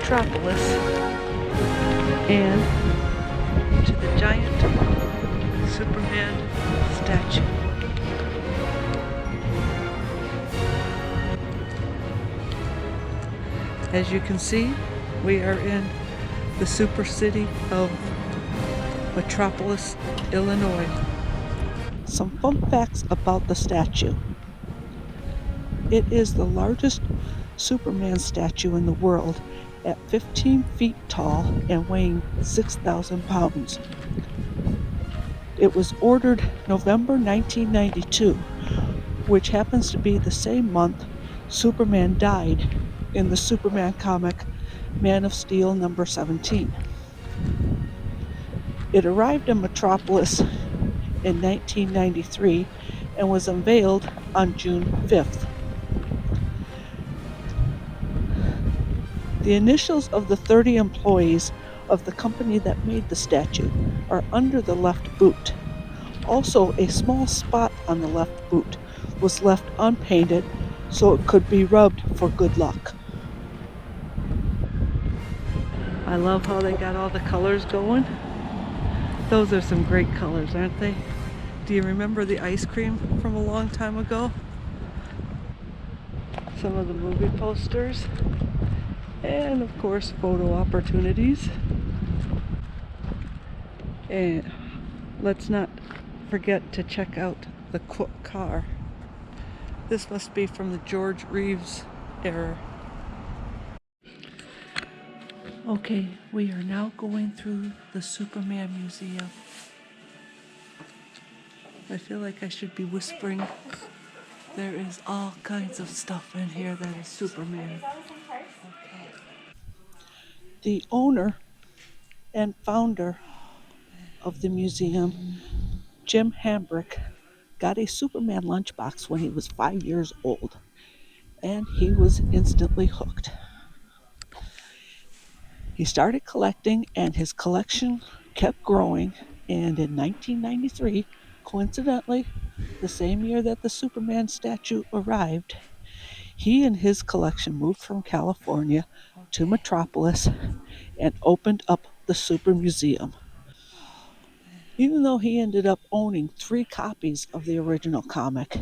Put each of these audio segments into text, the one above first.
Metropolis and to the giant Superman statue. As you can see, we are in the super city of Metropolis, Illinois. Some fun facts about the statue. It is the largest Superman statue in the world at 15 feet tall and weighing 6,000 pounds. It was ordered November 1992, which happens to be the same month Superman died in the Superman comic Man of Steel number 17. It arrived in Metropolis in 1993 and was unveiled on June 5th. The initials of the 30 employees of the company that made the statue are under the left boot. Also, a small spot on the left boot was left unpainted so it could be rubbed for good luck. I love how they got all the colors going. Those are some great colors, aren't they? Do you remember the ice cream from a long time ago? Some of the movie posters. And of course, photo opportunities. And let's not forget to check out the car. This must be from the George Reeves era. Okay, we are now going through the Superman Museum. I feel like I should be whispering. There is all kinds of stuff in here that is Superman. Okay. The owner and founder of the museum, Jim Hambrick, got a Superman lunchbox when he was 5 years old, and he was instantly hooked. He started collecting, and his collection kept growing, and in 1993, coincidentally, the same year that the Superman statue arrived, he and his collection moved from California to Metropolis and opened up the Super Museum. Even though he ended up owning 3 copies of the original comic,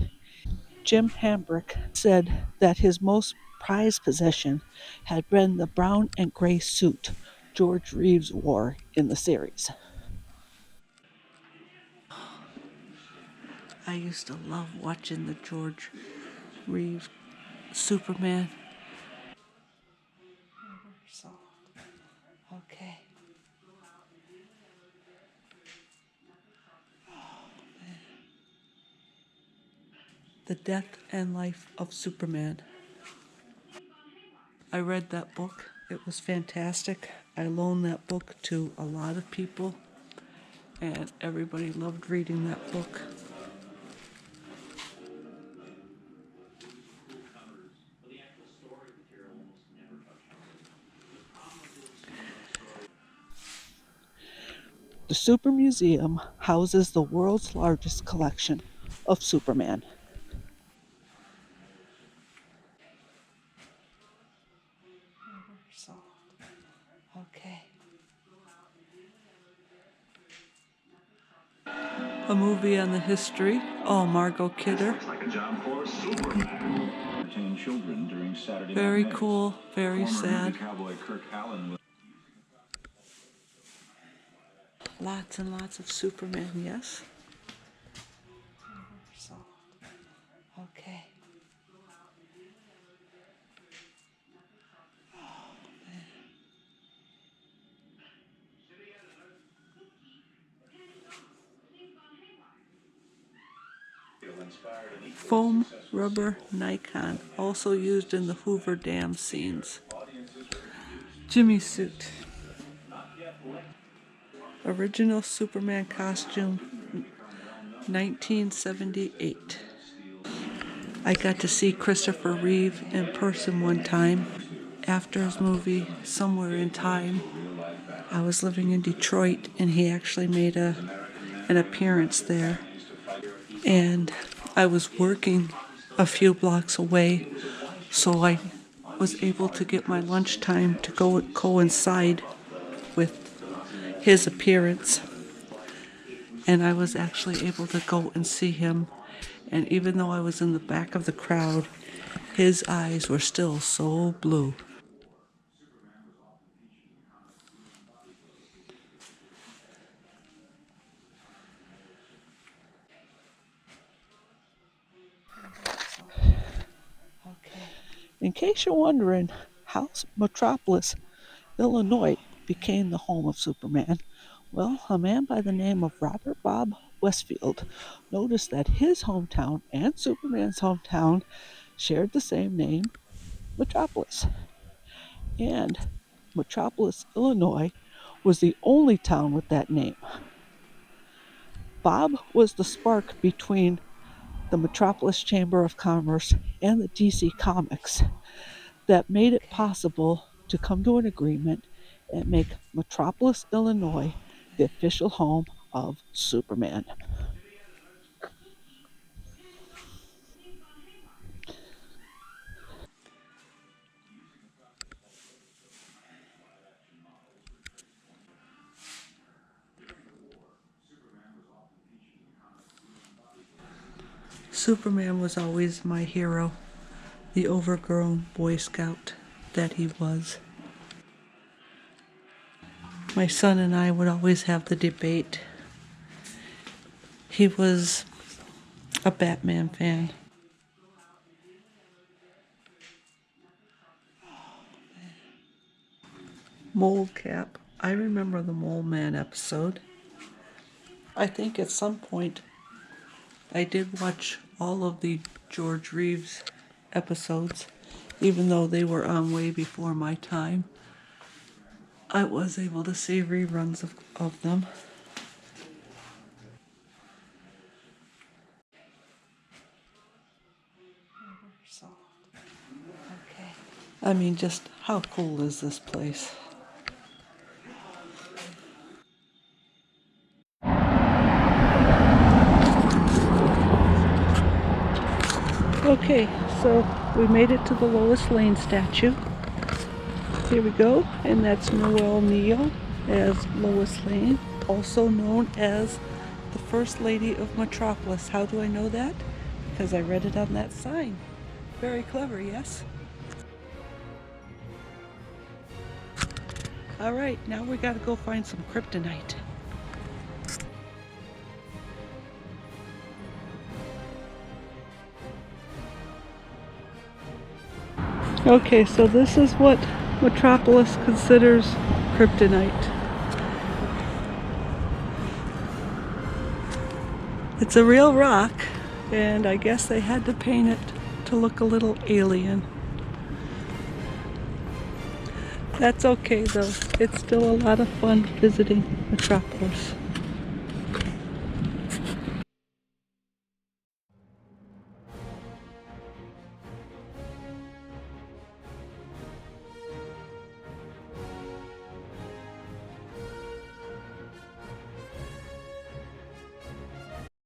Jim Hambrick said that his most prized possession had been the brown and gray suit George Reeves wore in the series. I used to love watching the George Reeves Superman. Okay. The Death and Life of Superman. I read that book. It was fantastic. I loaned that book to a lot of people, and everybody loved reading that book. The Super Museum houses the world's largest collection of Superman. Okay. A movie on the history. Oh, Margot Kidder. Very cool, very sad. Lots and lots of Superman, yes? Okay. Foam rubber Nikon, also used in the Hoover Dam scenes. Jimmy suit. Original Superman costume, 1978. I got to see Christopher Reeve in person one time after his movie Somewhere in Time. I was living in Detroit, and he actually made an appearance there. And I was working a few blocks away, so I was able to get my lunchtime to go coincide with his appearance. And I was actually able to go and see him. And even though I was in the back of the crowd, his eyes were still so blue. In case you're wondering how Metropolis, Illinois became the home of Superman, well, a man by the name of Robert Bob Westfield noticed that his hometown and Superman's hometown shared the same name, Metropolis. And Metropolis, Illinois was the only town with that name. Bob was the spark between the Metropolis Chamber of Commerce and the DC Comics that made it possible to come to an agreement and make Metropolis, Illinois, the official home of Superman. Superman was always my hero, the overgrown Boy Scout that he was. My son and I would always have the debate. He was a Batman fan. Mole Cap. I remember the Mole Man episode. I think at some point I did watch all of the George Reeves episodes, even though they were on way before my time. I was able to see reruns of them. I mean, just how cool is this place? Okay, so we made it to the Lois Lane statue. Here we go, and that's Noel Neill as Lois Lane, also known as the First Lady of Metropolis. How do I know that? Because I read it on that sign. Very clever, yes? Alright, now we gotta go find some kryptonite. Okay, so this is what Metropolis considers kryptonite. It's a real rock, and I guess they had to paint it to look a little alien. That's okay though, it's still a lot of fun visiting Metropolis.